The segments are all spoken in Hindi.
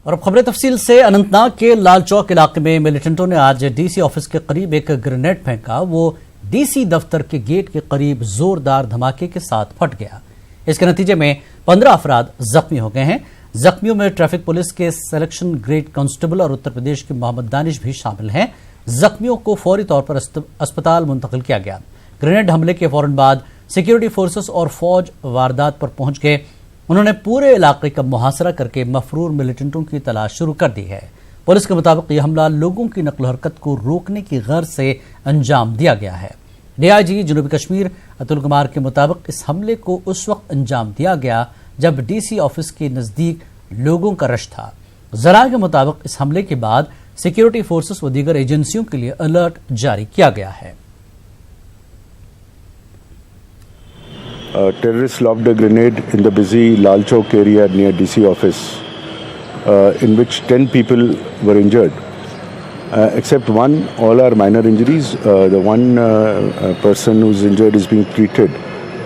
और अब खबरें तफसील से। अनंतनाग के लाल चौक इलाके में मिलिटेंटों ने आज डीसी ऑफिस के करीब एक ग्रेनेड फेंका। वो डीसी दफ्तर के गेट के करीब जोरदार धमाके के साथ फट गया। इसके नतीजे में 15 अफराद जख्मी हो गए हैं। जख्मियों में ट्रैफिक पुलिस के सिलेक्शन ग्रेड कांस्टेबल और उत्तर प्रदेश के मोहम्मद दानिश भी शामिल हैं। जख्मियों को फौरी तौर पर अस्पताल मुंतकिल किया गया। ग्रेनेड हमले के फौरन बाद सिक्योरिटी फोर्सेस और फौज वारदात पर पहुंच गए। उन्होंने पूरे इलाके का मुहासरा करके मफरूर मिलिटेंटों की तलाश शुरू कर दी है। पुलिस के मुताबिक यह हमला लोगों की नकल हरकत को रोकने की गर्ज से अंजाम दिया गया है। डीआईजी जनूबी कश्मीर अतुल कुमार के मुताबिक इस हमले को उस वक्त अंजाम दिया गया जब डीसी ऑफिस के नजदीक लोगों का रश था। जरा के मुताबिक इस हमले के बाद सिक्योरिटी फोर्सेस व दीगर एजेंसियों के लिए अलर्ट जारी किया गया है। Terrorists lobbed a grenade in the busy Lal Chowk area near DC office, in which 10 people were injured. Except one, all are minor injuries. The one person who's injured is being treated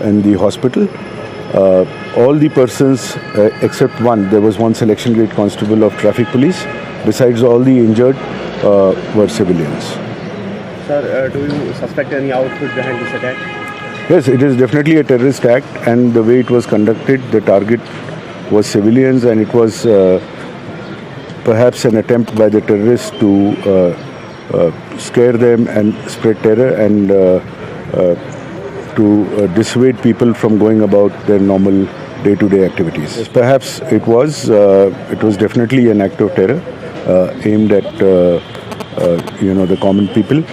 in the hospital. All the persons, except one, there was one selection grade constable of traffic police. Besides all the injured were civilians. Sir, do you suspect any outfit behind this attack? Yes, it is definitely a terrorist act, and the way it was conducted, the target was civilians, and it was perhaps an attempt by the terrorists to scare them and spread terror and to dissuade people from going about their normal day-to-day activities. Yes, perhaps it was definitely an act of terror aimed at the common people,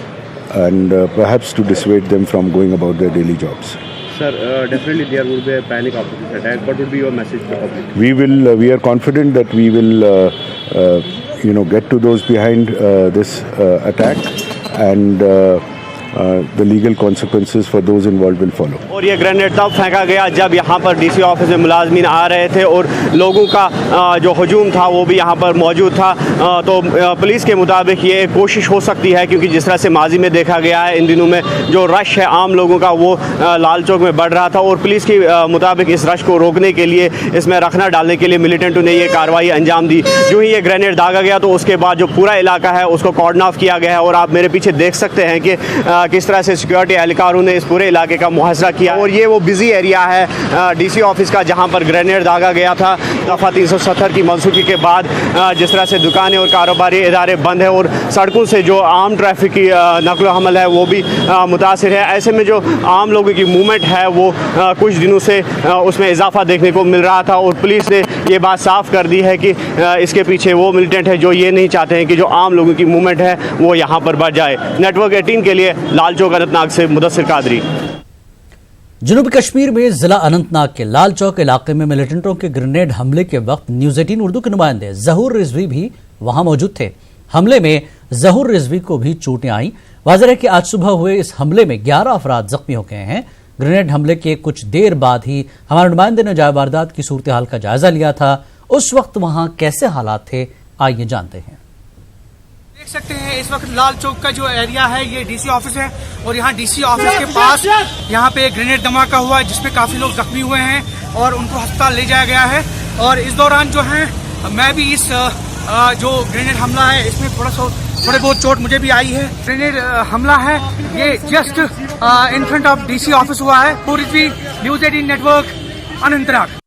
and perhaps to dissuade them from going about their daily jobs. Sir, definitely there will be a panic after this attack. What would be your message to the public? We are confident that we will, get to those behind this attack, and the legal consequences for those involved will follow. और ये ग्रेनेड तब फेंका गया जब यहाँ पर डीसी ऑफिस में मुलाजमीन आ रहे थे और लोगों का जो हजूम था वो भी यहाँ पर मौजूद था। तो पुलिस के मुताबिक ये कोशिश हो सकती है, क्योंकि जिस तरह से माजी में देखा गया है, इन दिनों में जो रश है आम लोगों का वो लाल चौक में बढ़ रहा था, और पुलिस के मुताबिक इस रश को रोकने के लिए, इसमें रखना डालने के लिए मिलिटेंटों ने ये कार्रवाई अंजाम दी। जो ही ये ग्रेनेड दागा गया तो उसके बाद जो पूरा इलाका है उसको कॉर्डन ऑफ किया गया है। और आप मेरे पीछे देख सकते हैं कि किस तरह से सिक्योरिटी एहलकारों ने इस पूरे इलाके का मुहासरा किया। और ये वो बिजी एरिया है डीसी ऑफिस का जहां पर ग्रेनेड दागा गया था। दफ़ा 370 की मनसूखी के बाद जिस तरह से दुकानें और कारोबारी इदारे बंद हैं और सड़कों से जो आम ट्रैफिक की नकलो हमल है वो भी मुतासिर है। ऐसे में जो आम लोगों की मूवमेंट है वो कुछ दिनों से उसमें इजाफा देखने को मिल रहा था, और पुलिस ने ये बात साफ कर दी है कि इसके पीछे वो मिलिटेंट है जो ये नहीं चाहते हैं कि जो आम लोगों की मूवमेंट है वो यहाँ पर बढ़ जाए। नेटवर्क 18 के लिए लाल चौक अनंतनाग से मुदस्सिर कादरी। जनूबी कश्मीर में जिला अनंतनाग के लाल चौक इलाके में मिलिटेंटों के ग्रेनेड हमले के वक्त न्यूज 18 उर्दू के नुमाइंदे जहूर रिजवी भी वहां मौजूद थे। हमले में जहूर रिजवी को भी चोटें आई। वाज़ेह है कि आज सुबह हुए इस हमले में 11 अफराद जख्मी हो गए हैं। ग्रेनेड हमले के कुछ देर बाद ही हमारे नुमाइंदे ने जाए वारदात की सूरत हाल का जायजा लिया था। उस वक्त वहां कैसे हालात थे, आइए जानते हैं। देख सकते हैं इस वक्त लाल चौक का जो एरिया है ये डीसी ऑफिस है, और यहाँ डीसी ऑफिस के पास यहाँ पे एक ग्रेनेड धमाका हुआ है जिसमें काफी लोग जख्मी हुए हैं और उनको अस्पताल ले जाया गया है। और इस दौरान जो है मैं भी इस जो ग्रेनेड हमला है इसमें थोड़े बहुत चोट मुझे भी आई है। ग्रेनेड हमला है ये just in front of DC office हुआ है। पूरी news 18 network Anantnag.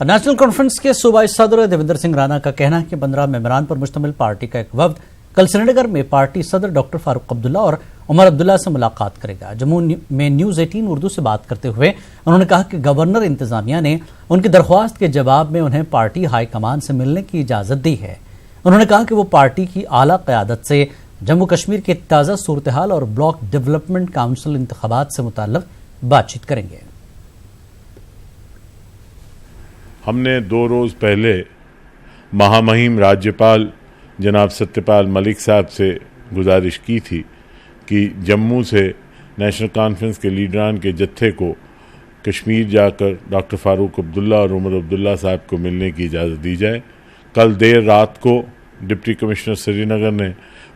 National conference के सूबाई सदर देवेंद्र सिंह राणा का कहना है कि 15 मेंबरान पर मुश्तमिल पार्टी का एक वफ्द कल श्रीनगर में पार्टी सदर डॉक्टर फारूक अब्दुल्ला और उमर अब्दुल्ला से मुलाकात करेगा। जम्मू में न्यूज 18 उर्दू से बात करते हुए उन्होंने कहा कि गवर्नर इंतजामिया ने उनकी दरख्वास्त के जवाब में उन्हें पार्टी हाईकमान से मिलने की इजाजत दी है। उन्होंने कहा कि वो पार्टी की आला क़यादत से जम्मू कश्मीर की ताज़ा सूरत हाल और ब्लॉक डेवलपमेंट काउंसिल इंतखाबात से मुताल्लिक बातचीत करेंगे। हमने 2 रोज़ पहले महामहिम राज्यपाल जनाब सत्यपाल मलिक साहब से गुजारिश की थी कि जम्मू से नेशनल कॉन्फ्रेंस के लीडरान के जत्थे को कश्मीर जाकर डॉक्टर फारूक अब्दुल्ला और उमर अब्दुल्ला साहब को मिलने की इजाज़त दी जाए। कल देर रात को डिप्टी कमिश्नर श्रीनगर ने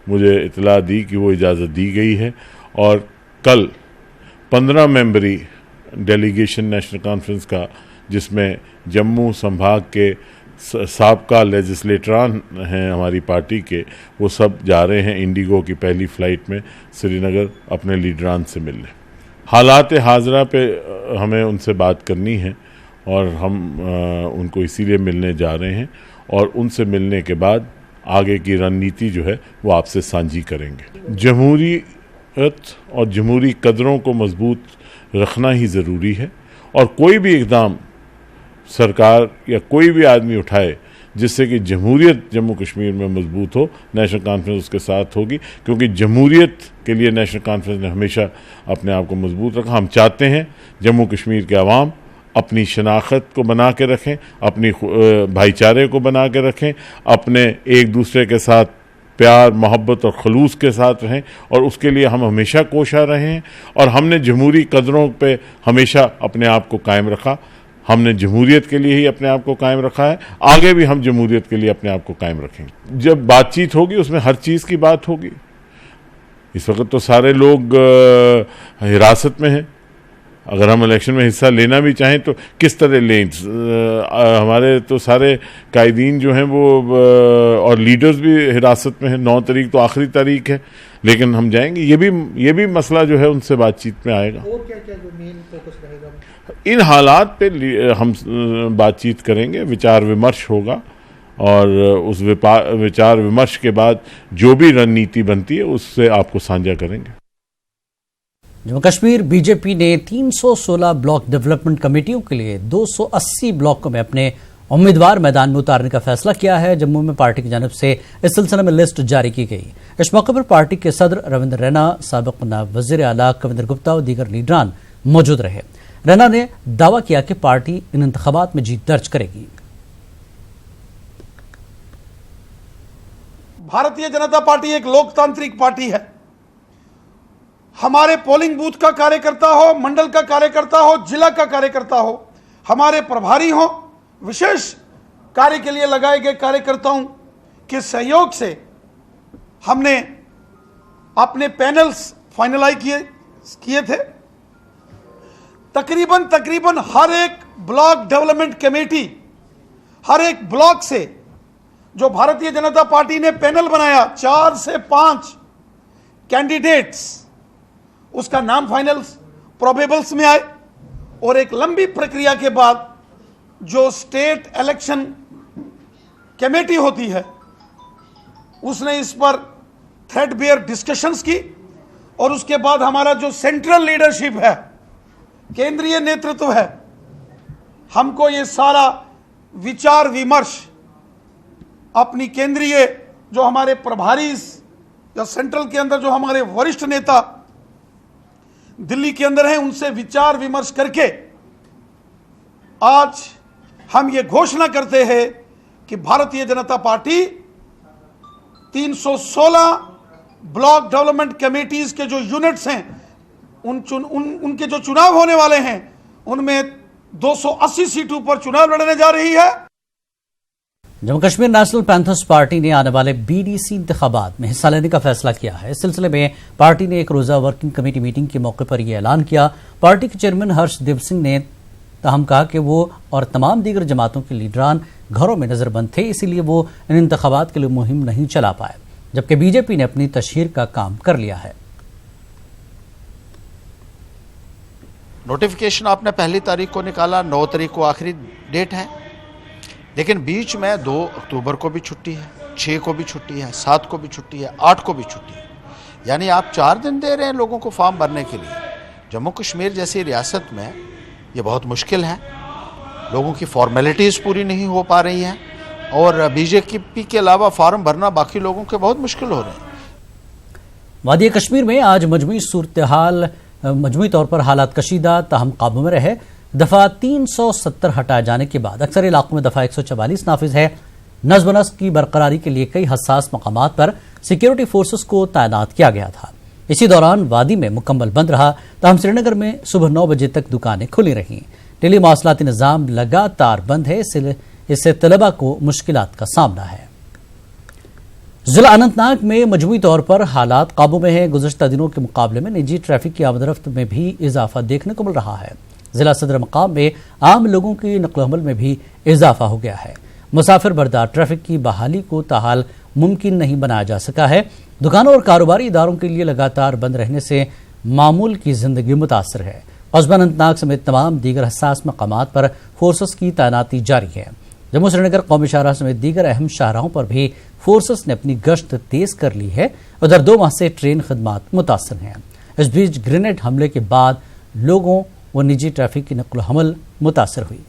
मुझे इतला दी कि वो इजाज़त दी गई है, और कल 15 मेंबरी डेलीगेशन नेशनल कॉन्फ्रेंस का, जिसमें जम्मू संभाग के साबका लेजिस्लेटरान हैं हमारी पार्टी के, वो सब जा रहे हैं इंडिगो की पहली फ़्लाइट में श्रीनगर अपने लीडरान से मिलने। हालात हाज़रा पे हमें उनसे बात करनी है और हम उनको इसीलिए मिलने जा रहे हैं और उनसे मिलने के बाद आगे की रणनीति जो है वो आपसे साझी करेंगे। जमहूरियत और जमहूरी कदरों को मजबूत रखना ही ज़रूरी है और कोई भी इक़दाम सरकार या कोई भी आदमी उठाए जिससे कि जमहूरियत जम्मू कश्मीर में मजबूत हो, नेशनल कॉन्फ्रेंस उसके साथ होगी, क्योंकि जमहूरियत के लिए नेशनल कॉन्फ्रेंस ने हमेशा अपने आप को मजबूत रखा। हम चाहते हैं जम्मू कश्मीर के अवाम अपनी शनाख्त को बना के रखें, अपनी भाईचारे को बना के रखें, अपने एक दूसरे के साथ प्यार मोहब्बत और खलूस के साथ रहें और उसके लिए हम हमेशा कोशा रहे हैं और हमने जमहूरी कदरों पे हमेशा अपने आप को कायम रखा। हमने जमहूरियत के लिए ही अपने आप को कायम रखा है, आगे भी हम जमहूरियत के लिए अपने आप को कायम रखेंगे। जब बातचीत होगी उसमें हर चीज़ की बात होगी। इस वक्त तो सारे लोग हिरासत में हैं, अगर हम इलेक्शन में हिस्सा लेना भी चाहें तो किस तरह लें? हमारे तो सारे कायदीन जो हैं वो और लीडर्स भी हिरासत में हैं। 9 तारीख तो आखिरी तारीख है, लेकिन हम जाएंगे। ये भी मसला जो है उनसे बातचीत में आएगा। और क्या जो मेन फोकस रहेगा? इन हालात पे हम बातचीत करेंगे, विचार विमर्श होगा और उस विचार विमर्श के बाद जो भी रणनीति बनती है उससे आपको साझा करेंगे। जम्मू कश्मीर बीजेपी ने 316 ब्लॉक डेवलपमेंट कमेटियों के लिए 280 ब्लॉकों में अपने उम्मीदवार मैदान में उतारने का फैसला किया है। जम्मू में पार्टी की जानिब से इस सिलसिले में लिस्ट जारी की गई। इस मौके पर पार्टी के सदर रविंद्र रैना, साबिक नायब वज़ीर आला कविंदर गुप्ता और दीगर लीडरान मौजूद रहे। रैना ने दावा किया कि पार्टी इन इंतखाबात में जीत दर्ज करेगी। भारतीय जनता पार्टी एक लोकतांत्रिक पार्टी है। हमारे पोलिंग बूथ का कार्यकर्ता हो, मंडल का कार्यकर्ता हो, जिला का कार्यकर्ता हो, हमारे प्रभारी हो, विशेष कार्य के लिए लगाए गए कार्यकर्ताओं के सहयोग से हमने अपने पैनल्स फाइनलाइज किए थे। तकरीबन हर एक ब्लॉक डेवलपमेंट कमेटी, हर एक ब्लॉक से जो भारतीय जनता पार्टी ने पैनल बनाया 4 से 5 कैंडिडेट्स, उसका नाम फाइनल्स प्रोबेबल्स में आए और एक लंबी प्रक्रिया के बाद जो स्टेट इलेक्शन कमेटी होती है उसने इस पर थ्रेडबेयर डिस्कशंस की और उसके बाद हमारा जो सेंट्रल लीडरशिप है, केंद्रीय नेतृत्व है, हमको ये सारा विचार विमर्श अपनी केंद्रीय जो हमारे प्रभारी या सेंट्रल के अंदर जो हमारे वरिष्ठ नेता दिल्ली के अंदर हैं उनसे विचार विमर्श करके आज हम ये घोषणा करते हैं कि Bharatiya Janata party 316 block development committees के जो यूनिट्स हैं उनके जो चुनाव होने वाले हैं उनमें 280 सीटों पर चुनाव लड़ने जा रही है। Jammu Kashmir national panthers party ने आने वाले बीडीसी इंतखाबात में हिस्सा लेने का फैसला किया है। इस सिलसिले में पार्टी ने एक रोजा वर्किंग कमेटी मीटिंग के मौके पर यह ऐलान किया। पार्टी के चेयरमैन हर्षदेव सिंह ने ताहम कहा कि वो और तमाम दीगर जमातों के लीडरान घरों में नजरबंद थे, इसीलिए वो इन इंतखाबात के लिए मुहिम नहीं चला पाए, जबकि बीजेपी ने अपनी तशहीर का काम कर लिया है। नोटिफिकेशन आपने 1 तारीख को निकाला, 9 तारीख को आखिरी डेट है, लेकिन बीच में 2 अक्टूबर को भी छुट्टी है, 6 को भी छुट्टी है, 7 को भी छुट्टी है, 8 को भी छुट्टी है। यानी आप 4 दिन दे रहे हैं लोगों को फॉर्म भरने के लिए। जम्मू कश्मीर जैसी रियासत में ये बहुत मुश्किल है, लोगों की फॉर्मेलिटीज़ पूरी नहीं हो पा रही हैं और बीजेपी के अलावा फॉर्म भरना बाकी लोगों के बहुत मुश्किल हो रहे हैं। वादी कश्मीर में आज मजमूई तौर पर हालात कशीदा ताहम काबू में रहे। दफा 370 हटाए जाने के बाद अक्सर इलाकों में दफा 144 नाफिज है। नज़्म व नस्क की बरकरारी के लिए कई हसास मकामात पर सिक्योरिटी फोर्सेस को तैनात किया गया था। इसी दौरान वादी में मुकम्मल बंद रहा। ताहम श्रीनगर में सुबह 9 बजे तक दुकानें खुली रहीं। टेली मवासलाती निज़ाम लगातार बंद है, इससे तलबा को मुश्किलात का सामना है। जिला अनंतनाग में मजमूई तौर पर हालात काबू में है। गुज़श्ता दिनों के मुकाबले में निजी ट्रैफिक की आमदरफ्त में भी इजाफा देखने को मिल रहा है। जिला सदर मकाम में आम लोगों की नकल हमल में भी इजाफा हो गया है। मुसाफिर बरदार ट्रैफिक की बहाली को ताहाल मुमकिन नहीं बनाया जा सका है। दुकानों और कारोबारी इदारों के लिए लगातार बंद रहने से मामूल की जिंदगी मुतासर है। कस्बा अनंतनाग समेत तमाम दीगर हसास मकामात पर फोर्सेस की तैनाती जारी है। जम्मू श्रीनगर कौमी शाहराह समेत दीगर अहम शाहराहों पर भी फोर्सेस ने अपनी गश्त तेज कर ली है। उधर 2 माह से ट्रेन खदमात मुतासर हैं। इस बीच ग्रेनेड हमले के बाद लोगों व निजी ट्रैफिक की नकल हमल मुतासर हुई।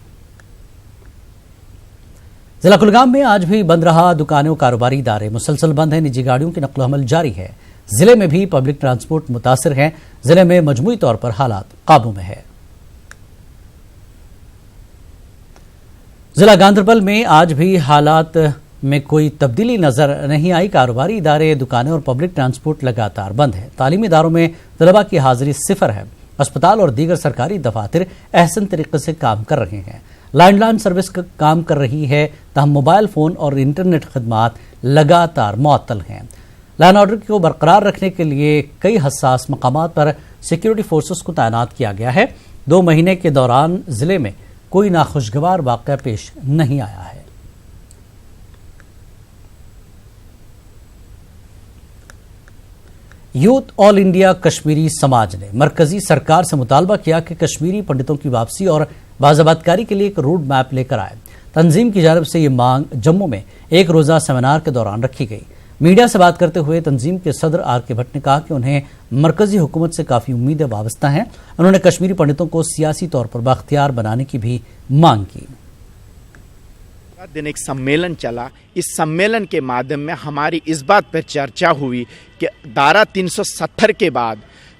जिला कुलगाम में आज भी बंद रहा। दुकानें और कारोबारी इदारे मुसलसल बंद हैं। निजी गाड़ियों की नकल हमल जारी है। जिले में भी पब्लिक ट्रांसपोर्ट मुतासर है। जिले में मजमूई तौर पर हालात काबू में है। जिला गांधरबल में आज भी हालात में कोई तब्दीली नजर नहीं आई। कारोबारी इदारे, दुकानें और पब्लिक ट्रांसपोर्ट लगातार बंद है। तालीमी इदारों में तलबा की हाजिरी 0 है। अस्पताल और दीगर सरकारी दफातर अहसन तरीके से काम कर रहे हैं। लैंडलाइन सर्विस काम कर रही है, तहम मोबाइल फोन और इंटरनेट खदमात लगातार मुअत्तल हैं। लैंड ऑर्डर को बरकरार रखने के लिए कई हसास मकामात पर सिक्योरिटी फोर्सेस को तैनात किया गया है। 2 महीने के दौरान जिले में कोई नाखुशगवार वाक़या पेश नहीं आया है। यूथ ऑल इंडिया कश्मीरी समाज ने मरकजी सरकार से मुतालबा किया कि कश्मीरी पंडितों की वापसी और बाज़ाबातकारी के लिए एक रोड मैप लेकर आए। तंजीम की जानिब से ये मांग जम्मू में एक रोज़ा सेमिनार के दौरान रखी गई। मीडिया से बात करते हुए तंजीम के सदर आर.के. भट्ट ने कहा कि उन्हें मरकजी हुकूमत से काफ़ी उम्मीदें वाबस्ता हैं। उन्होंने कश्मीरी पंडितों को सियासी तौर पर बाख्तियार बनाने की भी मांग की। दिन एक सम्मेलन चला। इस सम्मेलन के माध्यम में हमारी इस बात पर चर्चा हुई कि धारा 370 के बाद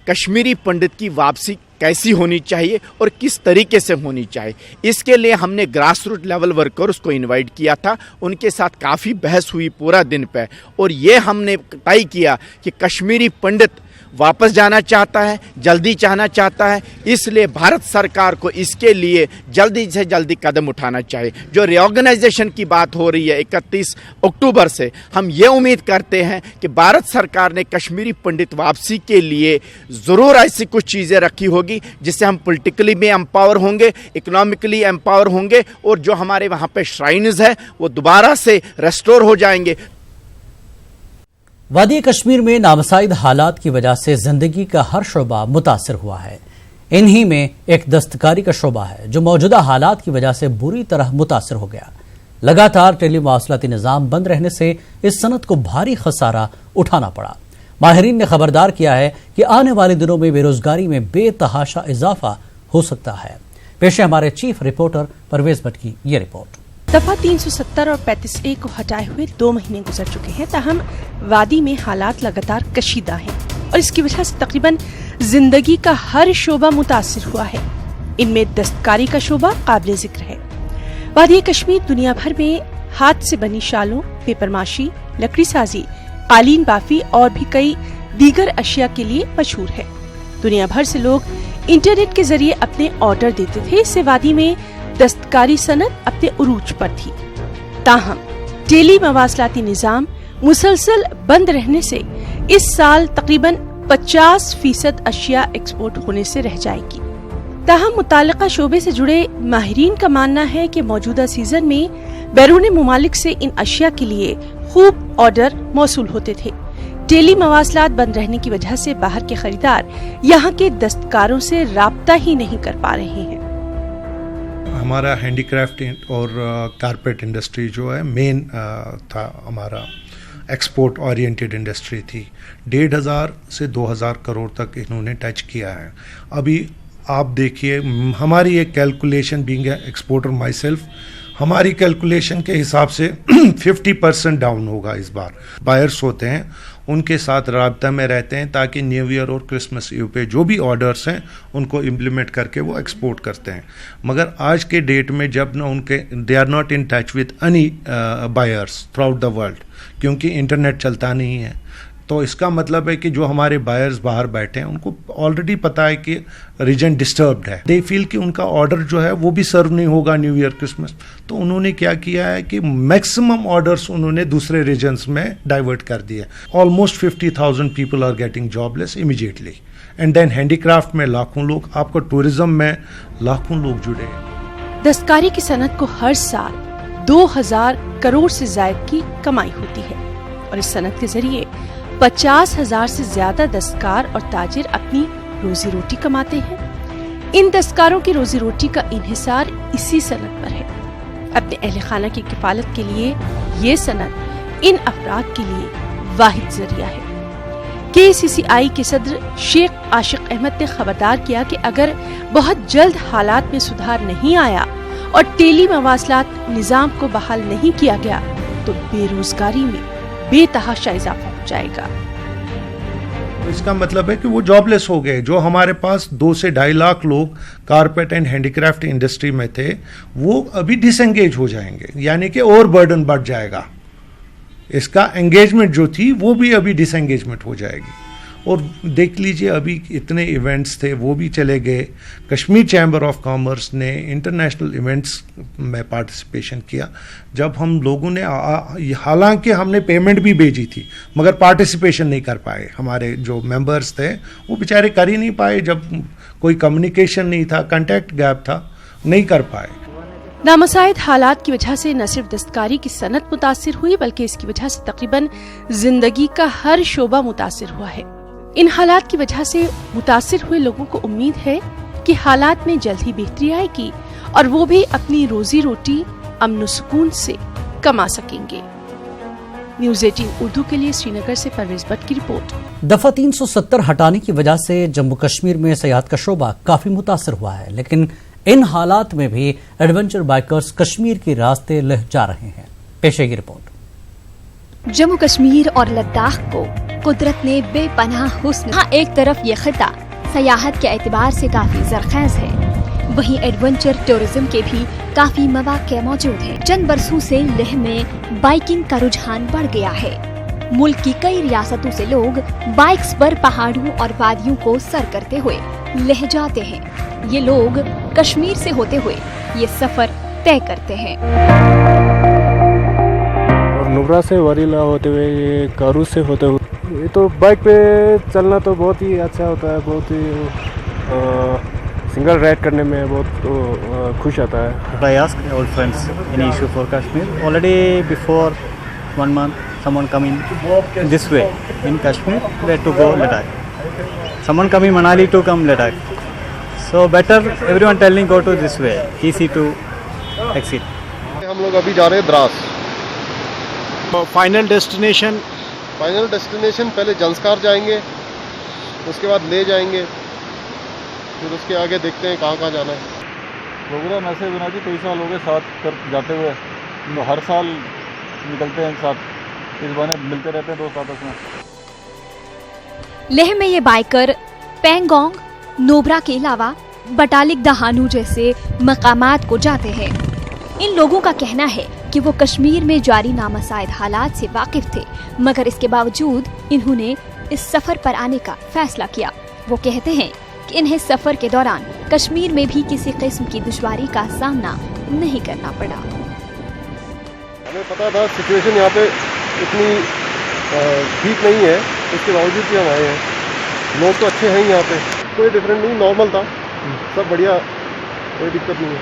कश्मीरी पंडित की वापसी कैसी होनी चाहिए और किस तरीके से होनी चाहिए। इसके लिए हमने ग्रास रूट लेवल वर्कर्स को इनवाइट किया था। उनके साथ काफ़ी बहस हुई पूरा दिन पे, और ये हमने तय किया कि कश्मीरी पंडित वापस जाना चाहता है, जल्दी जाना चाहता है, इसलिए भारत सरकार को इसके लिए जल्दी से जल्दी कदम उठाना चाहिए। जो रिऑर्गेनाइजेशन की बात हो रही है 31 अक्टूबर से, हम ये उम्मीद करते हैं कि भारत सरकार ने कश्मीरी पंडित वापसी के लिए ज़रूर ऐसी कुछ चीज़ें रखी होगी जिससे हम पॉलिटिकली भी एम्पावर होंगे, इकोनॉमिकली एम्पावर होंगे, और जो हमारे वहाँ पे श्राइन्स है वो दोबारा से रेस्टोर हो जाएंगे। वादी कश्मीर में नामसाइद हालात की वजह से जिंदगी का हर शोबा मुतासर हुआ है। इन्हीं में एक दस्तकारी का शोबा है जो मौजूदा हालात की वजह से बुरी तरह मुतासर हो गया। लगातार टेलीमवासलाती निज़ाम बंद रहने से इस सनत को भारी खसारा उठाना पड़ा। माहिरीन ने खबरदार किया है कि आने वाले दिनों में बेरोजगारी में बेतहाशा इजाफा हो सकता है। पेश है हमारे चीफ रिपोर्टर परवेज भट्ट की ये रिपोर्ट। दफा 370 और 35A को हटाए हुए 2 महीने गुजर चुके हैं, ताहम वादी में हालात लगातार कशीदा हैं और इसकी वजह से तकरीबन जिंदगी का हर शोबा मुतासिर हुआ है। इनमें दस्तकारी का शोबा काबिल जिक्र है। वादी कश्मीर दुनिया भर में हाथ से बनी शालों, पेपरमाशी, लकड़ी साजी, कालीन बाफी और भी कई दीगर अशिया के लिए मशहूर है। दुनिया भर से लोग इंटरनेट के जरिए अपने ऑर्डर देते थे। इससे वादी में दस्तकारी सनत अपने उरूज पर थी। ताहम टेली मवासलाती निज़ाम मुसलसल बंद रहने से इस साल तकरीबन 50% अशिया एक्सपोर्ट होने से रह जाएगी। ताहम मुतालिका शोबे से जुड़े माहिरीन का मानना है कि मौजूदा सीजन में बैरून मुमालिक से इन अशिया के लिए खूब ऑर्डर मौसूल होते थे। टेली मवासलात बंद रहने की वजह से बाहर के खरीदार यहाँ के दस्तकारों से राब्ता ही नहीं कर पा रहे हैं। हमारा हैंडीक्राफ्ट और कारपेट इंडस्ट्री जो है मेन था, हमारा एक्सपोर्ट ओरिएंटेड इंडस्ट्री थी। 1,500 से 2,000 करोड़ तक इन्होंने टच किया है। अभी आप देखिए, हमारी एक calculation being exporter my self, हमारी कैलकुलेशन के हिसाब से 50% डाउन होगा इस बार। बायर्स होते हैं उनके साथ राब्ता में रहते हैं ताकि न्यू ईयर और क्रिसमस ईव पे जो भी ऑर्डर्स हैं उनको इम्प्लीमेंट करके वो एक्सपोर्ट करते हैं। मगर आज के डेट में जब ना उनके they are not in touch with any buyers throughout the world, क्योंकि इंटरनेट चलता नहीं है। तो इसका मतलब है कि जो हमारे बायर्स बाहर बैठे हैं उनको ऑलरेडी पता है कि रीजन डिस्टर्ब्ड है। दे फील कि उनका ऑर्डर जो है वो भी सर्व नहीं होगा न्यू ईयर क्रिसमस। तो उन्होंने क्या किया है कि मैक्सिमम ऑर्डर्स उन्होंने दूसरे रीजन्स में डाइवर्ट कर दिए। Almost 50,000 people are getting jobless immediately. And then handicraft में लाखों लोग, आपको टूरिज्म में लाखों लोग जुड़े हैं। दस्तकारी की सनत को हर साल 2000 करोड़ से ज्यादा की कमाई होती है और इस सनत के जरिए 50,000 से ज्यादा दस्तकार और ताजिर अपनी रोजी रोटी कमाते हैं। इन दस्तकारों की रोजी रोटी का इन्हिसार इसी सनत पर है। अपने अहले खाना की किफालत के लिए ये सनत इन अफराद के लिए वाहिद जरिया है। KCCI के सदर शेख आशिक अहमद ने खबरदार किया कि अगर बहुत जल्द हालात में सुधार नहीं आया और टेली मवासलात निजाम को बहाल नहीं किया गया तो बेरोजगारी में बेतहाशा इजाफा हो जाएगा। इसका मतलब है कि वो जॉबलेस हो गए। जो हमारे पास 2 से 2.5 लाख लोग कारपेट एंड हैंडीक्राफ्ट इंडस्ट्री में थे, वो अभी डिसएंगेज हो जाएंगे, यानी कि और बर्डन बढ़ जाएगा। इसका एंगेजमेंट जो थी वो भी अभी डिसएंगेजमेंट हो जाएगी। और देख लीजिए, अभी इतने इवेंट्स थे वो भी चले गए। कश्मीर चैम्बर ऑफ कॉमर्स ने इंटरनेशनल इवेंट्स में पार्टिसिपेशन किया। जब हम लोगों ने हालांकि हमने पेमेंट भी भेजी थी मगर पार्टिसिपेशन नहीं कर पाए। हमारे जो मेंबर्स थे वो बेचारे कर ही नहीं पाए, जब कोई कम्युनिकेशन नहीं था, कांटेक्ट गैप था, नहीं कर पाए। नामसाइद हालात की वजह से न सिर्फ दस्तकारी की सनत मुतासिर हुई बल्कि इसकी वजह से तकरीबन जिंदगी का हर शोबा मुतासिर हुआ है। इन हालात की वजह से मुतासिर हुए लोगों को उम्मीद है कि हालात में जल्द ही बेहतरी आएगी और वो भी अपनी रोजी रोटी अमन सुकून से कमा सकेंगे। न्यूज़ 18 उर्दू के लिए श्रीनगर से परवेज भट्ट की रिपोर्ट। दफा 370 हटाने की वजह से जम्मू कश्मीर में सयाहत का शोबा काफी मुतासर हुआ है, लेकिन इन हालात में भी एडवेंचर बाइकर्स कश्मीर के रास्ते लह जा रहे हैं। पेशे की रिपोर्ट। जम्मू कश्मीर और लद्दाख को कुदरत ने बेपनाह हुस्न। हाँ, एक तरफ ये खिता सयाहत के एतबार से काफी जरखेज है, वहीं एडवेंचर टूरिज्म के भी काफी मौके मौजूद हैं। चंद बरसों से लेह में बाइकिंग का रुझान बढ़ गया है। मुल्क की कई रियासतों से लोग बाइक्स पर पहाड़ों और वादियों को सर करते हुए लेह जाते हैं। ये लोग कश्मीर से होते हुए ये सफर तय करते हैं। और नुब्रा से वरीला होते हुए, ये कारू से होते हुए, ये तो बाइक पे चलना तो बहुत ही अच्छा होता है। बहुत ही सिंगल राइड करने में बहुत खुश आता है। I asked old friends any issue for Kashmir. Already before 1 month, someone coming this way in Kashmir, where to go Ladakh. Someone coming Manali to come Ladakh. So better everyone telling go to this way, easy to exit. हम लोग अभी जा रहे हैं द्रास। फाइनल डेस्टिनेशन पहले जंस्कार जाएंगे, उसके बाद ले जाएंगे, फिर उसके आगे देखते हैं कहाँ जाना है। प्रोग्राम ऐसे बना जी, कई साल हो गए साथ कर जाते हुए, तो हर साल निकलते हैं साथ, इस बहाने मिलते रहते हैं दोस्त आपस में। लेह में ये बाइकर पेंगोंग, नोब्रा के अलावा बटालिक दहानू जैसे मकामात को जाते हैं। इन लोगों का कहना है कि वो कश्मीर में जारी नामसाइद हालात से वाकिफ थे, मगर इसके बावजूद इन्होंने इस सफर पर आने का फैसला किया। वो कहते हैं कि इन्हें सफर के दौरान कश्मीर में भी किसी किस्म की दुश्वारी का सामना नहीं करना पड़ा। हमें पता था सिचुएशन यहाँ पे इतनी ठीक नहीं है, इसके बावजूद भी हम आए हैं। लोग तो अच्छे हैं यहाँ पे, कोई डिफरेंट नहीं, नॉर्मल था, सब बढ़िया, कोई दिक्कत नहीं है।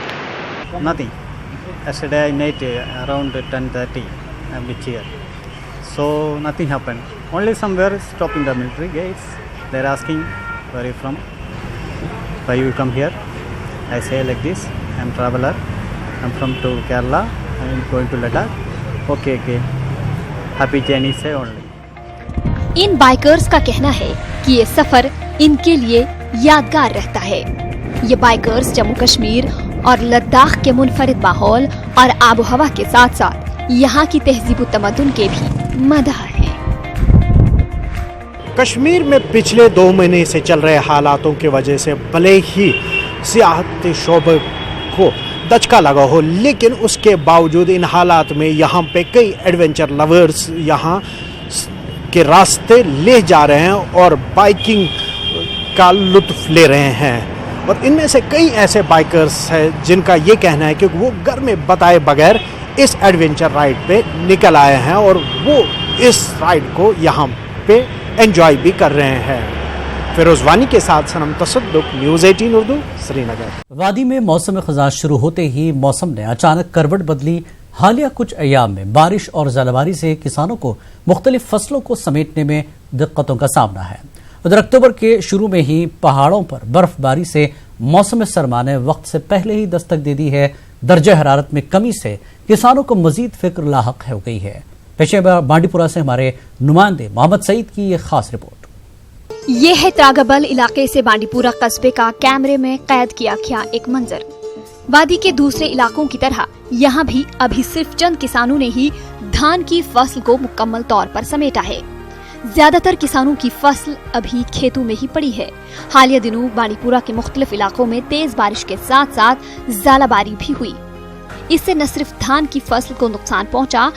Nothing. Yesterday night around 10:30 I reached here. So nothing happened. Only somewhere stopping the military gates. They're asking where are you from? Why you come here? I say like this. I'm traveler. I'm from to Kerala. I'm going to Ladakh. Okay. Happy journey say only. In bikers का कहना है कि ये सफर इनके लिए यादगार रहता है। ये बाइकर्स जम्मू कश्मीर और लद्दाख के मुनफरिद माहौल और आबो हवा के साथ साथ यहाँ की तहजीब तमद्दुन के भी मदह हैं। कश्मीर में पिछले 2 महीने से चल रहे हालातों की वजह से भले ही सियाहत शोबे को दचका लगा हो, लेकिन उसके बावजूद इन हालात में यहाँ पे कई एडवेंचर लवर्स यहाँ के रास्ते ले जा रहे हैं और बाइकिंग का लुत्फ ले रहे हैं। और इनमें से कई ऐसे बाइकर्स हैं जिनका ये कहना है कि वो घर में बताए बगैर इस एडवेंचर राइड पे निकल आए हैं और वो इस राइड को यहाँ पे एंजॉय भी कर रहे हैं। फिरोज वानी के साथ सनम तसद्दुक, न्यूज़ 18 उर्दू, श्रीनगर। वादी में मौसम खज़ां शुरू होते ही मौसम ने अचानक करवट बदली। हालिया कुछ अयाम में बारिश और ज़ालाबारी से किसानों को मुख्तलिफ फसलों को समेटने में दिक्कतों का सामना है। उधर अक्टूबर के शुरू में ही पहाड़ों पर बर्फबारी से मौसम सरमा ने वक्त से पहले ही दस्तक दे दी है। दर्जे हरारत में कमी से किसानों को मजीद फिक्र लाहक हो गई है। पेशे बांडीपुरा से हमारे नुमाइंदे मोहम्मद सईद की ये खास रिपोर्ट। ये है त्रागबल इलाके से बांडीपुरा कस्बे का कैमरे में कैद किया गया एक मंजर। वादी के दूसरे इलाकों की तरह यहाँ भी अभी सिर्फ चंद किसानों ने ही धान की फसल को मुकम्मल तौर पर समेटा है। ज्यादातर किसानों की फसल अभी खेतों में ही पड़ी है। हालिया दिनों बांडीपुरा के मुख्तलिफ इलाकों में तेज बारिश के साथ साथ ज़ालाबारी भी हुई। इससे न सिर्फ धान की फसल को नुकसान पहुंचा,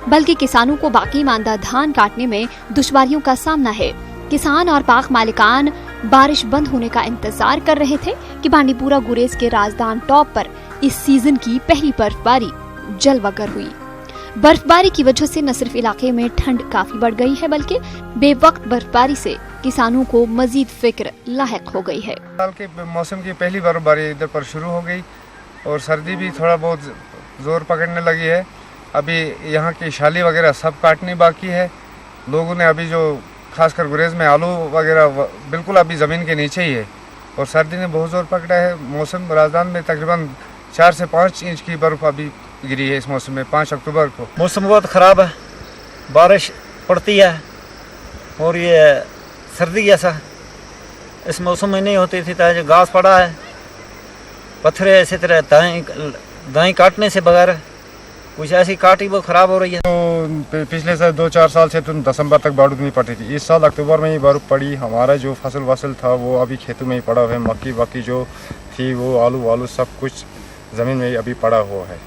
बल्कि किसानों को बाकी मानदा धान काटने में दुश्वारियों का सामना है। किसान और पाक मालिकान बारिश बंद होने का इंतजार कर रहे थे कि बांडीपुरा गुरेज के राजदान टॉप पर इस सीजन की पहली बर्फबारी जलवगर हुई। बर्फबारी की वजह से न सिर्फ इलाके में ठंड काफी बढ़ गई है, बल्कि बेवक्त बर्फबारी से किसानों को मजीद फिक्र लायक हो गई है। साल के मौसम की पहली बर्फबारी इधर पर शुरू हो गई और सर्दी भी थोड़ा बहुत जोर पकड़ने लगी है। अभी यहाँ की शाली वगैरह सब काटनी बाकी है। लोगों ने अभी जो खासकर गुरेज में आलू वगैरह बिल्कुल अभी ज़मीन के नीचे ही है और सर्दी ने बहुत जोर पकड़ा है। मौसम राजधान में तकरीबन 4 से 5 इंच की बर्फ अभी गिरी है इस मौसम में 5 अक्टूबर को। मौसम बहुत ख़राब है, बारिश पड़ती है और ये सर्दी जैसा इस मौसम में नहीं होती थी। जो घास पड़ा है, पत्थरे इसी तरह दाएं काटने से बगैर कुछ ऐसी काटी वो ख़राब हो रही है। तो पिछले से 2-4 साल से तो दिसंबर तक बारिश नहीं पड़ती थी। इस साल अक्टूबर में ही बर्फ़ पड़ी। हमारा जो फसल था वो अभी खेतों में ही पड़ा हुआ है। मक्की वक्की जो थी वो आलू सब कुछ ज़मीन में ही अभी पड़ा हुआ है।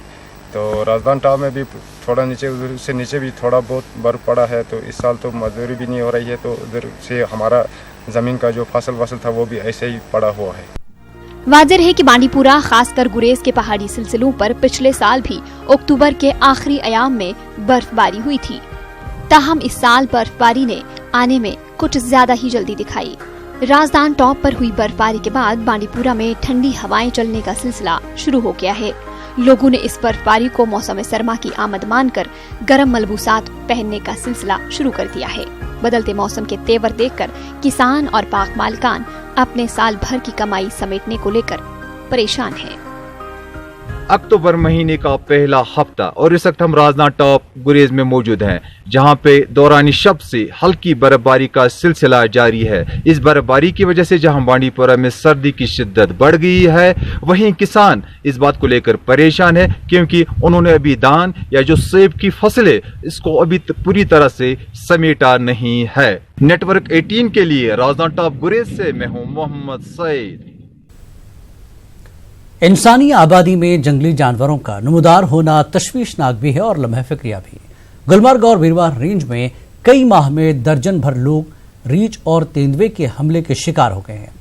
तो राजधान टाउन में भी थोड़ा नीचे, उधर से नीचे भी थोड़ा बहुत बर्फ़ पड़ा है। तो इस साल तो मजदूरी भी नहीं हो रही है, तो उधर से हमारा ज़मीन का जो फसल था वो भी ऐसे ही पड़ा हुआ है। वाज़ेह है कि बांडीपुरा खासकर गुरेज के पहाड़ी सिलसिलों पर पिछले साल भी अक्टूबर के आखिरी अयाम में बर्फबारी हुई थी। ताहम इस साल बर्फबारी ने आने में कुछ ज्यादा ही जल्दी दिखाई। राजधान टॉप पर हुई बर्फबारी के बाद बांडीपुरा में ठंडी हवाएं चलने का सिलसिला शुरू हो गया है। लोगों ने इस बर्फबारी को मौसम सरमा की आमद मानकर गर्म मलबूसात पहनने का सिलसिला शुरू कर दिया है। बदलते मौसम के तेवर देखकर किसान और पाक मालिकान अपने साल भर की कमाई समेटने को लेकर परेशान हैं। अक्टूबर महीने का पहला हफ्ता और इस वक्त हम राजधान टॉप गुरेज में मौजूद हैं, जहां पे दौरान शब से हल्की बर्फबारी का सिलसिला जारी है। इस बर्फबारी की वजह से जहां बांडीपुरा में सर्दी की शिद्दत बढ़ गई है, वहीं किसान इस बात को लेकर परेशान है क्योंकि उन्होंने अभी धान या जो सेब की फसल है इसको अभी पूरी तरह से समेटा नहीं है। नेटवर्क 18 के लिए राजधान टॉप गुरेज से मैं हूं मोहम्मद सईद। इंसानी आबादी में जंगली जानवरों का नमूदार होना तशवीशनाक भी है और लम्हे फिक्रिया भी। गुलमर्ग और बीरवा रेंज में कई माह में दर्जन भर लोग रीछ और तेंदुए के हमले के शिकार हो गए हैं।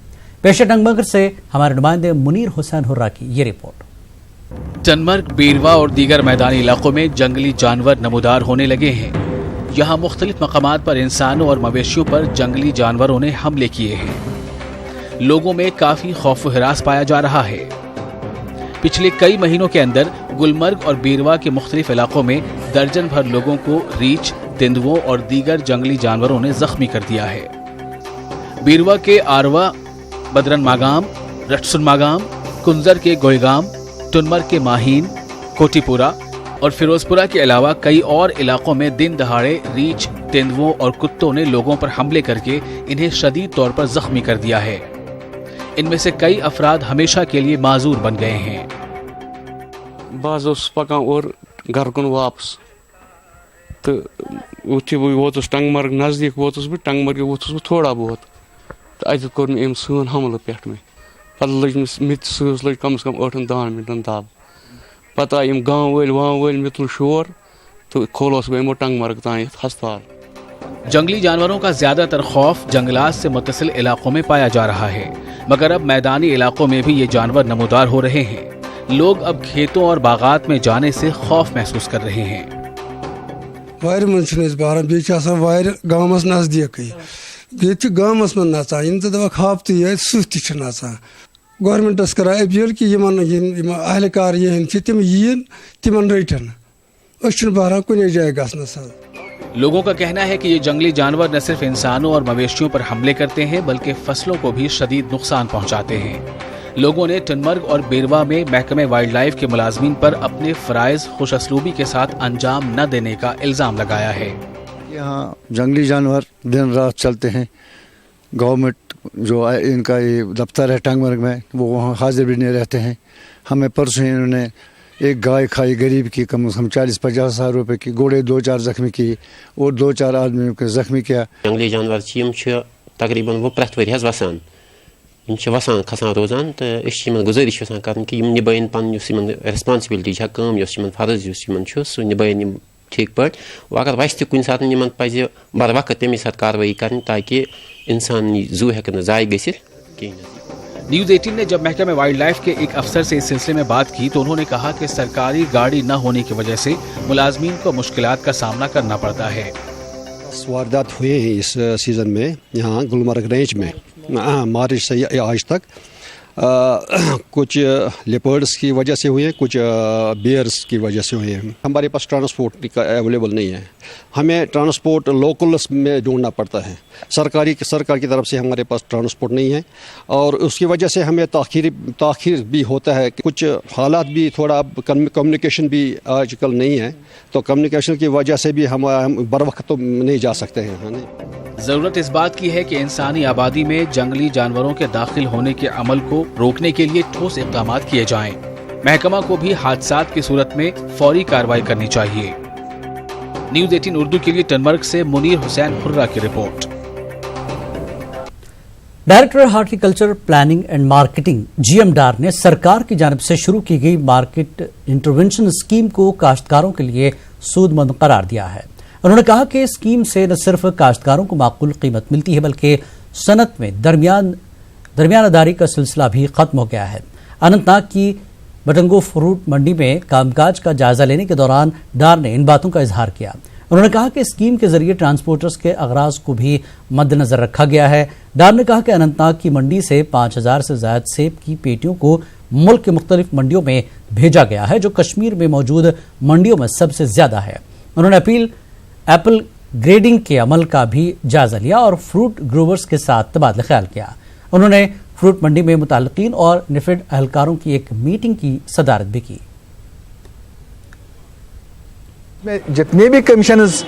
पेशे टंगमर्ग से हमारे नुमाइंदे मुनीर हुसैन हुर्रा की ये रिपोर्ट। टंगमर्ग, बीरवा और दीगर मैदानी इलाकों में जंगली जानवर नमूदार होने लगे हैं। यहाँ मुख्तलिफ मकामात पर इंसानों और मवेशियों पर जंगली जानवरों ने हमले किए हैं। लोगों में काफी खौफ हिरास पाया जा रहा है। पिछले कई महीनों के अंदर गुलमर्ग और बीरवा के मुख्तलिफ इलाकों में दर्जन भर लोगों को रीछ, तेंदुओं और दीगर जंगली जानवरों ने जख्मी कर दिया है। बीरवा के आरवा, बदरन मागाम, रटसुन मागाम, कुंजर के गोयगाम, टुनमर्ग के माहीन, कोटीपुरा और फिरोजपुरा के अलावा कई और इलाकों में दिन दहाड़े रीछ, तेंदुओं और कुत्तों ने लोगों पर हमले करके इन्हें शदीद तौर पर जख्मी कर दिया है। इनमें से कई अफराद हमेशा के लिए माजूर बन गए हैं। बस पकान और घर कुन वापस तो वोतुस टंगमर्ग नज़दीक वोतुस बह टंगमर्ग वोतुस बह थोड़ा बहुत तो अत कोर मे अम सन हमल पे मे पे लज मित सज लज कम से कम 8-10 मिनटन दब पता आम गाँव वाल मे तुल शोर तो खोलोस बह यमो टंगमर्ग तान हस्पताल। जंगली जानवरों का ज्यादातर खौफ जंगलात से मुत्तसिल इलाकों में पाया जा रहा है, मगर अब मैदानी इलाकों में भी ये जानवर नमूदार हो रहे हैं। लोग अब खेतों और बागात में जाने से खौफ महसूस कर रहे हैं। वायर मन बाहर बेचान वायर गाँवस नजदीक ये गाँवस मन नचान तो दवा खाप तो सुह तचान गवर्नमेंटस कर अपील कि अहलकार यहन तिम यीन तिमन रटन बहरान कुछ जाए गसनस। लोगों का कहना है कि ये जंगली जानवर न सिर्फ इंसानों और मवेशियों पर हमले करते हैं बल्कि फसलों को भी शदीद नुकसान पहुंचाते हैं। लोगों ने टनमर्ग और बेरवा में महकमे वाइल्ड लाइफ के मुलाजमीन पर अपने फराइज खुशअस्लूबी के साथ अंजाम न देने का इल्जाम लगाया है। यहाँ जंगली जानवर दिन रात चलते हैं। गवर्नमेंट जो इनका ये दफ्तर है टंगमर्ग में, वो वहाँ हाजिर भी नहीं रहते हैं। हमें परसों इन्होंने एक गाय खाई गरीब की, कम से कम 40-50 हज़ार रुपए की, घोड़े 2-4 जख्मी की और 2-4 आदमियों को जख्मी किया। जंगली जानवर तकरीबन वो प्रत वरियस वसान वसान खसान रोजान तो गुजारिश कर कि निभाइन पन रेस्पॉन्सिबिलिटी कम फर्ज सह निभाइन ठीक पे अगर वस तुम सात पज बर वक्त तमें साथ कार्रवाई कर ताकि इंसान जू हेकन जाय गसित कहीं। न्यूज 18 ने जब महकमे वाइल्ड लाइफ के एक अफसर से इस सिलसिले में बात की तो उन्होंने कहा कि सरकारी गाड़ी न होने की वजह से मुलाजमीन को मुश्किलात का सामना करना पड़ता है। वारदात हुए हैं इस सीज़न में यहाँ गुलमर्ग रेंज में मार्च से आज तक। कुछ लेपर्ड्स की वजह से हुए हैं, कुछ बियर्स की वजह से हुए हैं। हमारे पास ट्रांसपोर्ट अवेलेबल नहीं है, हमें ट्रांसपोर्ट लोकल्स में ढूंढना पड़ता है। सरकार की तरफ से हमारे पास ट्रांसपोर्ट नहीं है और उसकी वजह से हमें ताखीर भी होता है। कुछ हालात भी थोड़ा कम्युनिकेशन भी आजकल नहीं है, तो कम्युनिकेशन की वजह से भी हम बर वक्त तो नहीं जा सकते हैं। जरूरत इस बात की है कि इंसानी आबादी में जंगली जानवरों के दाखिल होने के अमल को रोकने के लिए ठोस इक़दाम किए जाएं। महकमा को भी हादसात की सूरत में फौरी कार्रवाई करनी चाहिए। न्यूज 18 उर्दू के लिए टनमर्ग से मुनीर हुसैन खुर्रा की report. Director horticulture planning and marketing GMDAR ने सरकार की जानिब से शुरू की गई मार्केट इंटरवेंशन स्कीम को काश्तकारों के लिए सूदमंद करार दिया है। उन्होंने कहा कि स्कीम से न सिर्फ काश्तकारों को माकूल कीमत मिलती है बल्कि सनत में दरमियानदारी का सिलसिला भी खत्म हो गया है। अनंतनाग की बटंगो फ्रूट मंडी में कामकाज का जायजा लेने के दौरान डार ने इन बातों का इजहार किया। उन्होंने कहा कि स्कीम के जरिए ट्रांसपोर्टर्स के अगराज को भी मद्देनजर रखा गया है। डार ने कहा कि अनंतनाग की मंडी से 5000 से ज्यादा सेब की पेटियों को मुल्क के मुख्तलिफ मंडियों में भेजा गया है, जो कश्मीर में मौजूद मंडियों में सबसे ज्यादा है। उन्होंने एप्पल ग्रेडिंग के अमल का भी जायजा लिया और फ्रूट ग्रोवर्स के साथ तबादला ख्याल किया। उन्होंने फ्रूट मंडी में मुताल्लिकीन और निफेड अहलकारों की एक मीटिंग की सदारत भी की। जितने भी कमीशंस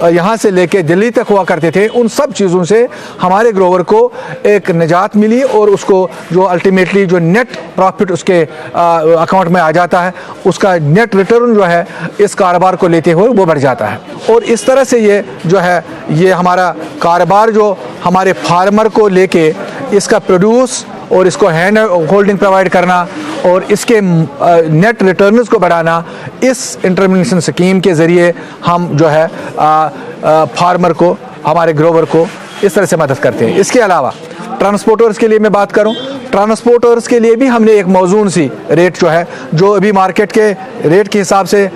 यहाँ से लेके दिल्ली तक हुआ करते थे, उन सब चीज़ों से हमारे ग्रोवर को एक निजात मिली और उसको जो अल्टीमेटली जो नेट प्रॉफिट उसके अकाउंट में आ जाता है, उसका नेट रिटर्न जो है इस कारोबार को लेते हुए वो बढ़ जाता है। और इस तरह से ये जो है ये हमारा कारोबार जो हमारे फार्मर को लेके इसका प्रोड्यूस और इसको हैंड होल्डिंग प्रोवाइड करना और इसके नेट रिटर्न्स को बढ़ाना, इस इंटरवेंशन स्कीम के ज़रिए हम जो है फार्मर को, हमारे ग्रोवर को इस तरह से मदद करते हैं। इसके अलावा ट्रांसपोर्टर्स के लिए मैं बात करूं, ट्रांसपोर्टर्स के लिए भी हमने एक मौजून सी रेट जो है, जो अभी मार्केट के रेट के हिसाब से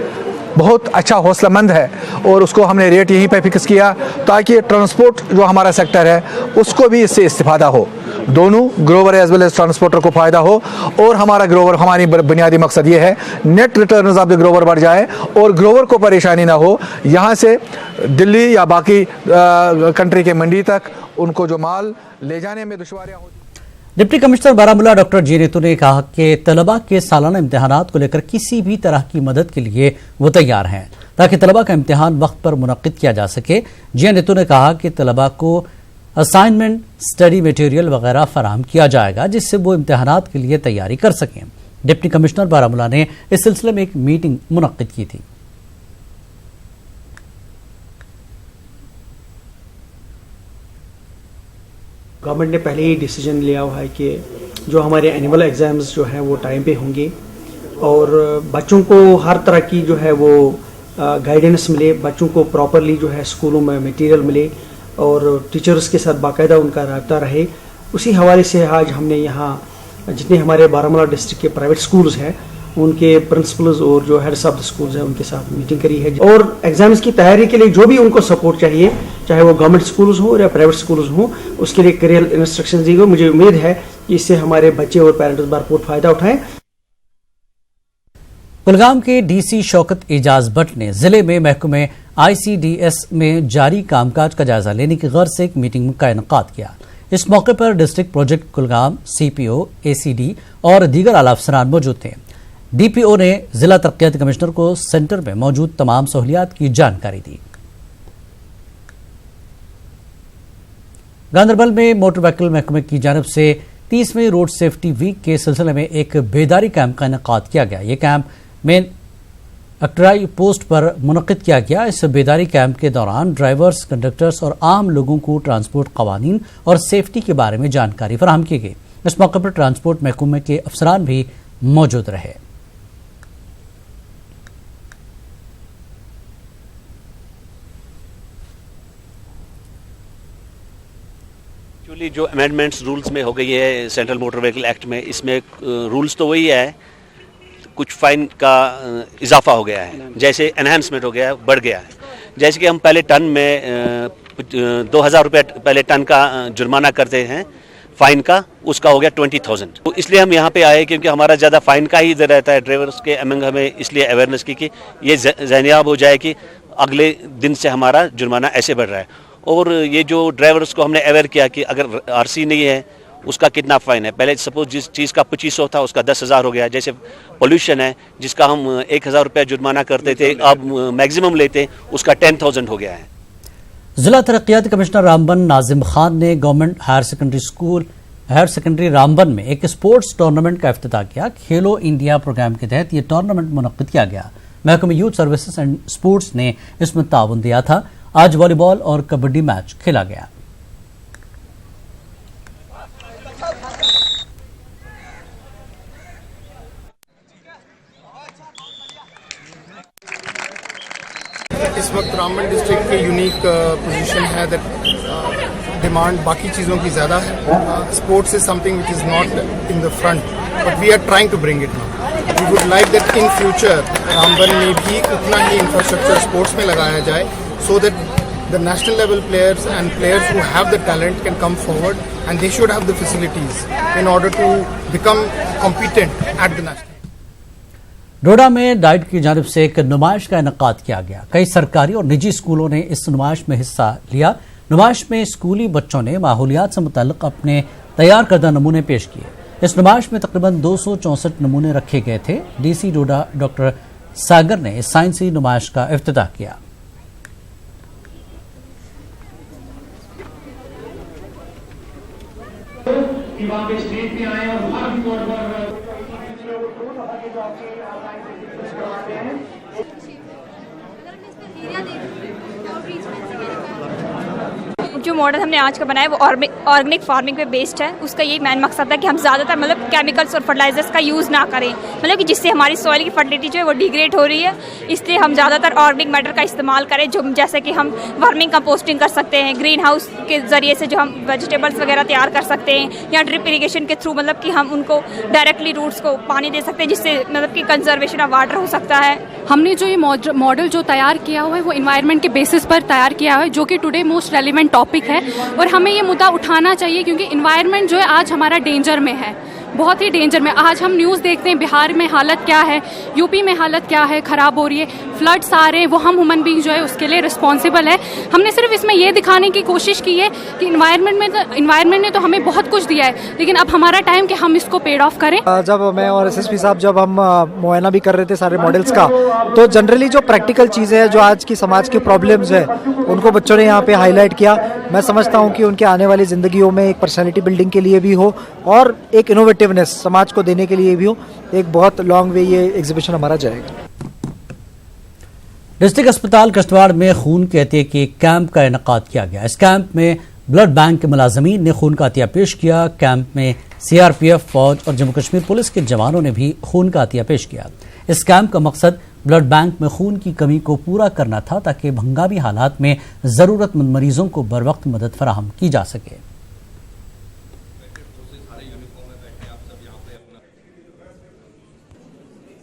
बहुत अच्छा हौसलामंद है, और उसको हमने रेट यहीं पे फिक्स किया ताकि ट्रांसपोर्ट जो हमारा सेक्टर है उसको भी इससे इस्तिफादा हो, दोनों grower as well as transporter को फ़ायदा हो। और हमारा ग्रोवर, हमारी बुनियादी मकसद ये है net returns of the Grover बढ़ जाए और ग्रोवर को परेशानी ना हो, यहाँ से दिल्ली या बाकी कंट्री के मंडी तक उनको जो माल ले जाने में दुश्वारियाँ होती। डिप्टी कमिश्नर बारामूला डॉक्टर जी नेतू ने कहा कि तलबा के सालाना इम्तिहानात को लेकर किसी भी तरह की मदद के लिए वो तैयार हैं ताकि तलबा का इम्तिहान वक्त पर मुनक्किद किया जा सके। जी नेतू ने कहा कि तलबा को असाइनमेंट, स्टडी मटेरियल वगैरह फराहम किया जाएगा जिससे वो इम्तिहानात के लिए तैयारी कर सकें। डिप्टी कमिश्नर बारामूला ने इस सिलसिले में एक मीटिंग मुनक्किद की थी। गवर्नमेंट ने पहले ही डिसीजन लिया हुआ है कि जो हमारे एनुअल एग्ज़ाम्स जो है वो टाइम पे होंगे और बच्चों को हर तरह की जो है वो गाइडेंस मिले, बच्चों को प्रॉपरली जो है स्कूलों में मटेरियल मिले और टीचर्स के साथ बाकायदा उनका रब्ता रहे। उसी हवाले से आज हमने यहाँ जितने हमारे बारामूला डिस्ट्रिक्ट के प्राइवेट स्कूल्स हैं उनके प्रिंसिपल्स और जो हेड्स ऑफ द स्कूल्स हैं उनके साथ मीटिंग करी है और एग्जाम्स की तैयारी के लिए जो भी उनको सपोर्ट चाहिए, चाहे वो गवर्नमेंट स्कूल्स हो या प्राइवेट स्कूल्स हो, उसके लिए क्लियर इंस्ट्रक्शन दी गई। मुझे उम्मीद है कि इससे हमारे बच्चे और पेरेंट्स भरपूर फायदा उठाएं। कुलगाम के डीसी शौकत एजाज भट्ट ने जिले में महकमे ICDS में जारी कामकाज का जायजा लेने की गर्ज से एक मीटिंग का इनेकाद किया। इस मौके पर district project Kulgam, CPO, ACD और दीगर आला अफसरान मौजूद थे। DPO ने जिला तरक्याती कमिश्नर को सेंटर में मौजूद तमाम सहूलियात की जानकारी दी। गांधरबल में मोटर व्हीकल महकमे की जानिब से 30वें रोड सेफ्टी वीक के सिलसिले में एक बेदारी कैंप का इनेकाद किया गया। ये कैंप मेन अक्टराई पोस्ट पर मुनक्किद किया गया। इस बेदारी कैंप के दौरान ड्राइवर्स, कंडक्टर्स और आम लोगों को ट्रांसपोर्ट कवानीन और सेफ्टी के बारे में जानकारी फराहम की गई। इस मौके पर ट्रांसपोर्ट महकमे के अफसरान भी मौजूद रहे। एक्चुअली जो अमेंडमेंट्स रूल्स में हो गई है सेंट्रल मोटर व्हीकल एक्ट में, इसमें रूल्स तो वही है, कुछ फाइन का इजाफा हो गया है, जैसे एनहांसमेंट हो गया है, बढ़ गया है। जैसे कि हम पहले टन में 2000 रुपये पहले टन का जुर्माना करते हैं फाइन का, उसका हो गया 20,000। तो इसलिए हम यहाँ पे आए क्योंकि हमारा ज़्यादा फाइन का ही इधर रहता है ड्राइवर्स के अमंग, हमें इसलिए अवेयरनेस की कि ये ज़हनियाब हो जाए कि अगले दिन से हमारा जुर्माना ऐसे बढ़ रहा है। और ये जो ड्राइवर्स को हमने अवेयर किया कि अगर RC नहीं है उसका कितना फ़ाइन है। पहले सपोज जिस चीज़ का 2500 था उसका 10,000 हो गया। जैसे पोल्यूशन है जिसका हम 1,000 रुपये जुर्माना करते थे, अब मैक्सिमम लेते उसका 10,000 हो गया है। जिला तरक्याती कमिश्नर रामबन नाजिम खान ने गवर्नमेंट हायर सेकेंडरी रामबन में एक स्पोर्ट्स टूर्नामेंट का इफ्तिताह किया। खेलो इंडिया प्रोग्राम के तहत यह टूर्नामेंट मुनक्किद किया गया। महकमे यूथ सर्विसेज एंड स्पोर्ट्स ने इसमें ताउन दिया था। आज वॉलीबॉल और कबड्डी मैच खेला गया। इस वक्त रामबन डिस्ट्रिक्ट के यूनिक पोजीशन है दैट डिमांड बाकी चीज़ों की ज़्यादा है। Sports is something which is not in the front but we are trying to bring it now. We would like that in future Ramban में भी उतना ही इंफ्रास्ट्रक्चर स्पोर्ट्स में लगाया जाए so that the national level players and players who have the talent can come forward and they should have the facilities in order to become competent at the national. डोडा में डाइट की जानिब से एक नुमाइश का इनेकाद किया गया। कई सरकारी और निजी स्कूलों ने इस नुमाइश में हिस्सा लिया। नुमाइश में स्कूली बच्चों ने माहौलियात से मुताल्लिक अपने तैयार करदा नमूने पेश किए। इस नुमाइश में तकरीबन 264 नमूने रखे गए थे। DC डोडा डॉक्टर सागर ने इस साइंसी नुमाइश का इफ्तिताह किया। वहाँ पे स्टेज पे आए और हर बोर्ड पर जो मॉडल हमने आज का बनाया वो ऑर्गेनिक फार्मिंग पे बेस्ड है। उसका यही मेन मकसद है कि हम ज़्यादातर मतलब केमिकल्स और फर्टिलाइजर्स का यूज़ ना करें, मतलब कि जिससे हमारी सॉइल की फर्टिलिटी जो है वो डिग्रेड हो रही है। इसलिए हम ज़्यादातर ऑर्गेनिक मैटर का इस्तेमाल करें, जो जैसे कि हम वर्मिंग कंपोस्टिंग कर सकते हैं, ग्रीन हाउस के ज़रिए से जो हम वेजिटेबल्स वगैरह तैयार कर सकते हैं, या ड्रिप इरीगेशन के थ्रू मतलब कि हम उनको डायरेक्टली रूट्स को पानी दे सकते हैं, जिससे मतलब कि कंजर्वेशन ऑफ वाटर हो सकता है। हमने जो ये मॉडल जो तैयार किया हुआ है वो इन्वायरमेंट के बेसिस पर तैयार किया हुआ है, जो कि टुडे मोस्ट रेलिवेंट टॉपिक है और हमें ये मुद्दा उठाना चाहिए क्योंकि इन्वायरमेंट जो है आज हमारा डेंजर में है, बहुत ही डेंजर में। आज हम न्यूज़ देखते हैं बिहार में हालत क्या है, यूपी में हालत क्या है, ख़राब हो रही है, फ्लड्स आ रहे हैं, वो हम ह्यूमन बीइंग जो है उसके लिए रिस्पॉन्सिबल है। हमने सिर्फ इसमें ये दिखाने की कोशिश की है कि इन्वायरमेंट ने तो हमें बहुत कुछ दिया है, लेकिन अब हमारा टाइम कि हम इसको पेड ऑफ करें। जब मैं और SSP साहब जब हम मुआयना भी कर रहे थे सारे मॉडल्स का, तो जनरली जो प्रैक्टिकल चीज़ें हैं, जो आज की समाज की प्रॉब्लम्स है, उनको बच्चों ने यहाँ पे हाईलाइट किया। मैं समझता हूँ कि उनके आने वाली ज़िंदगियों में एक पर्सनैलिटी बिल्डिंग के लिए भी हो और एक इनोवेटिवनेस समाज को देने के लिए भी हो, एक बहुत लॉन्ग वे ये एग्जीबिशन हमारा जाएगा। डिस्ट्रिक्ट अस्पताल किश्तवाड़ में खून के अतिया के कैंप का इनेकाद किया गया। इस कैंप में ब्लड बैंक के मुलाजमीन ने खून का अतिया पेश किया। कैंप में CRPF, फौज और जम्मू कश्मीर पुलिस के जवानों ने भी खून का अतिया पेश किया। इस कैंप का मकसद ब्लड बैंक में खून की कमी को पूरा करना था ताकि हंगामी हालात में जरूरतमंद मरीजों को बर वक्त मदद फराहम की जा सके।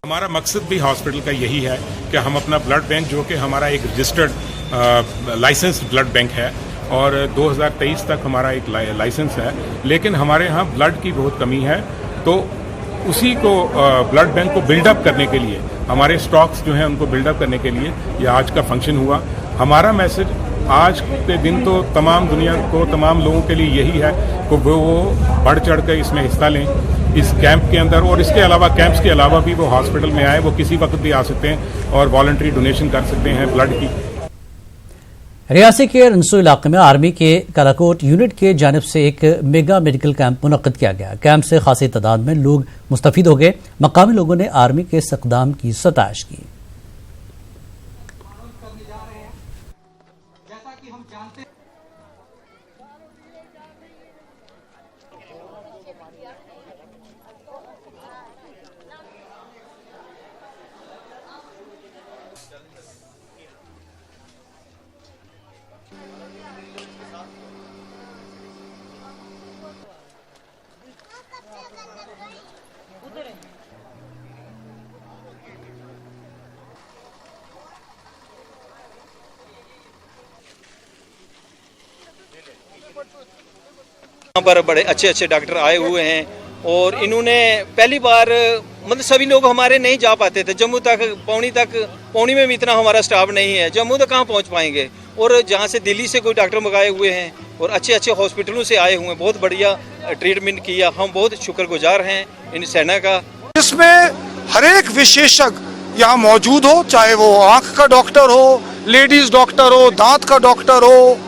हमारा मकसद भी हॉस्पिटल का यही है कि हम अपना ब्लड बैंक, जो कि हमारा एक रजिस्टर्ड लाइसेंस्ड ब्लड बैंक है और 2023 तक हमारा एक लाइसेंस है, लेकिन हमारे यहाँ ब्लड की बहुत कमी है। तो उसी को ब्लड बैंक को बिल्डअप करने के लिए, हमारे स्टॉक्स जो हैं उनको बिल्डअप करने के लिए ये आज का फंक्शन हुआ। हमारा मैसेज आज के दिन तो तमाम दुनिया को, तमाम लोगों के लिए यही है कि वो बढ़ चढ़ कर इसमें हिस्सा लें इस कैंप के अंदर, और इसके अलावा कैंप्स के अलावा भी वो हॉस्पिटल में आए, वो किसी वक्त भी आ सकते हैं और वॉलंटरी डोनेशन कर सकते हैं ब्लड की। रियासी के रनसू इलाके में आर्मी के कालाकोट यूनिट के जानिब से एक मेगा मेडिकल कैंप मुनक्किद किया गया। कैंप से खासी तादाद में लोग मुस्तफीद हो गए। मकामी लोगों ने आर्मी के इस इक़दाम की सताइश की। यहाँ पर बड़े अच्छे अच्छे डॉक्टर आए हुए हैं और इन्होंने पहली बार, मतलब सभी लोग हमारे नहीं जा पाते थे जम्मू तक, पौनी में भी इतना हमारा स्टाफ नहीं है, जम्मू तक कहाँ पहुँच पाएंगे। और जहाँ से दिल्ली से कोई डॉक्टर मंगाए हुए हैं और अच्छे अच्छे हॉस्पिटलों से आए हुए हैं, बहुत बढ़िया ट्रीटमेंट किया। हम बहुत शुक्रगुजार हैं इन सेना का। इसमें हर एक विशेषज्ञ यहाँ मौजूद हो, चाहे वो आँख का डॉक्टर हो, लेडीज डॉक्टर हो, दांत का डॉक्टर हो,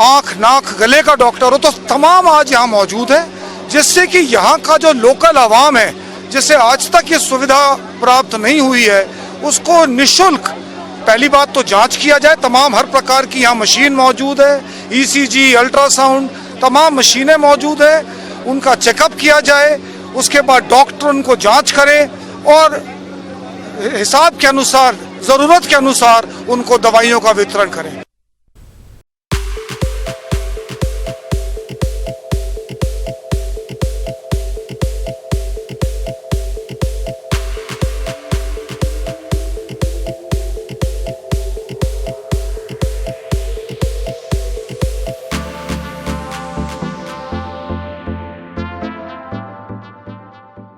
आँख नाक गले का डॉक्टर हो, तो तमाम आज यहाँ मौजूद है, जिससे कि यहाँ का जो लोकल आवाम है, जिसे आज तक ये सुविधा प्राप्त नहीं हुई है, उसको निःशुल्क पहली बात तो जांच किया जाए। तमाम हर प्रकार की यहाँ मशीन मौजूद है, ईसीजी, अल्ट्रासाउंड, तमाम मशीनें मौजूद है, उनका चेकअप किया जाए। उसके बाद डॉक्टर उनको जांच करें और हिसाब के अनुसार, ज़रूरत के अनुसार उनको दवाइयों का वितरण करें।